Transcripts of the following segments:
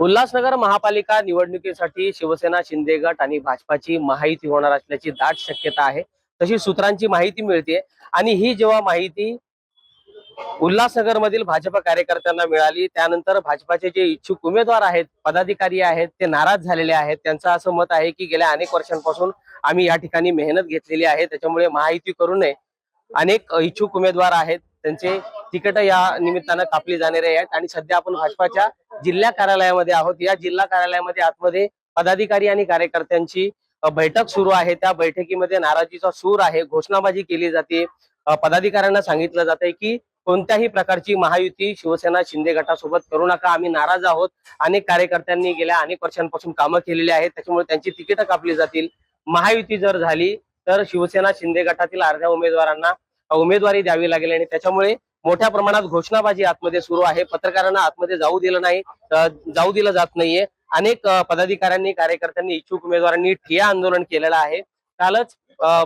उल्हासनगर महापालिका निवडणुकीसाठी शिवसेना शिंदे गट आणि भाजपाची महायुती होणार असल्याची दाट शक्यता आहे। तशी सूत्रांची माहिती मिळते आणि ही जेव्हा माहिती उल्हासनगर मधील भाजप कार्यकर्त्यांना मिळाली त्यानंतर भाजपाचे जे इच्छुक उमेदवार आहेत, पदाधिकारी आहेत, ते नाराज झालेले आहेत। त्यांचं असं मत आहे की गेल्या अनेक वर्षांपासून आम्ही या ठिकाणी मेहनत घेतलेली आहे, त्याच्यामुळे महायुती करू नये। अनेक इच्छुक उमेदवार आहेत, त्यांचे तिकीट या निमित्तानं कापली जाणारे आहेत आणि सध्या आपण भाजपाच्या जिल्हा कार्यालयामध्ये आहोत। या जिल्हा कार्यालयामध्ये आतमध्ये पदाधिकारी आणि कार्यकर्त्यांची बैठक सुरू आहे। त्या बैठकीमध्ये नाराजीचा सूर आहे, घोषणाबाजी केली जाते। पदाधिकाऱ्यांना सांगितलं जातंय की कोणत्याही प्रकारची महायुती शिवसेना शिंदे गटासोबत करू नका, आम्ही नाराज आहोत। अनेक कार्यकर्त्यांनी गेल्या अनेक वर्षांपासून कामं केलेली आहेत, त्याच्यामुळे त्यांची तिकीट कापली जातील। महायुती जर झाली तर शिवसेना शिंदे गटातील अर्ध्या उमेदवारांना उमेदवारी द्यावी लागेल आणि त्याच्यामुळे मोठ्या प्रमाणात घोषणाबाजी आतमध्ये सुरू आहे। पत्रकारांना आतमध्ये जाऊ दिलं जात नाहीये। अनेक पदाधिकाऱ्यांनी, कार्यकर्त्यांनी, इच्छुक उमेदवारांनी ठिय्या आंदोलन केलेलं आहे। कालच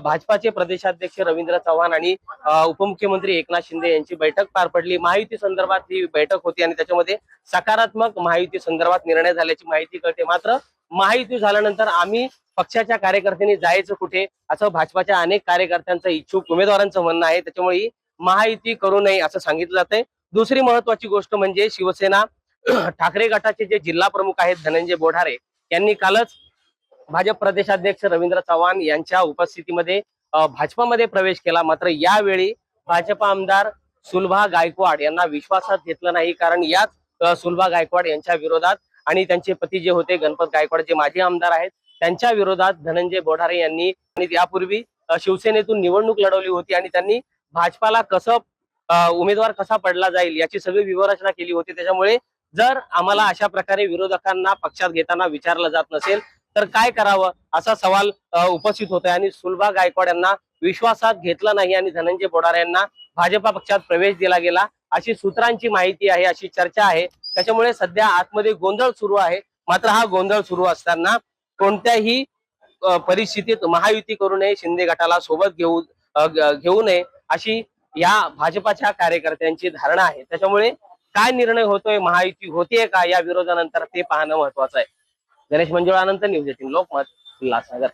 भाजपाचे प्रदेशाध्यक्ष रवींद्र चव्हाण आणि उपमुख्यमंत्री एकनाथ शिंदे यांची बैठक पार पडली। महायुती संदर्भात ही बैठक होती आणि त्याच्यामध्ये सकारात्मक महायुती संदर्भात निर्णय झाल्याची माहिती कळते। मात्र महायुती झाल्यानंतर आम्ही पक्षाच्या कार्यकर्त्यांनी जायचं कुठे, असं भाजपाच्या अनेक कार्यकर्त्यांचं, इच्छुक उमेदवारांचं म्हणणं आहे। त्याच्यामुळे महायुती करू नये असं सांगितलं जातंय। दुसरी महत्वाची गोष्ट म्हणजे शिवसेना ठाकरे गटाचे जे जिल्हा प्रमुख आहेत धनंजय बोढारे यांनी कालच भाजप प्रदेशाध्यक्ष रवींद्र चव्हाण यांच्या उपस्थितीमध्ये भाजपामध्ये प्रवेश केला। मात्र यावेळी भाजप आमदार सुलभा गायकवाड यांना विश्वासात घेतलं नाही, कारण याच सुलभा गायकवाड यांच्या विरोधात आणि त्यांचे पती जे होते गणपत गायकवाड, जे माजी आमदार आहेत, त्यांच्या विरोधात धनंजय बोढारे यांनी आणि यापूर्वी शिवसेनेतून निवडणूक लढवली होती आणि त्यांनी भाजपाला कसं उमेदवार कसा पडला जाईल याची सगळी व्यूहरचना केली होती। त्याच्यामुळे जर आम्हाला अशा प्रकारे विरोधकांना पक्षात घेताना विचारलं जात नसेल तर काय करावं असा सवाल उपस्थित होतोय आणि सुलभा गायकवाड यांना विश्वासात घेतलं नाही आणि धनंजय बोढारे यांना भाजपा पक्षात प्रवेश दिला गेला अशी सूत्रांची माहिती आहे, अशी चर्चा आहे। त्याच्यामुळे सध्या आतमध्ये गोंधळ सुरू आहे। मात्र हा गोंधळ सुरू असताना कोणत्याही परिस्थितीत महायुती करू नये, शिंदे गटाला सोबत घेऊ नये अशी या भाजपाच्या कार्यकर्त्यांची धारणा आहे। त्याच्यामुळे काय निर्णय होतोय, महायुती होतीये का या विरोधानंतर, ते पाहणं महत्वाचं आहे। गणेश मंजुळा, न्यूज 18 लोकमत, उल्हासनगर।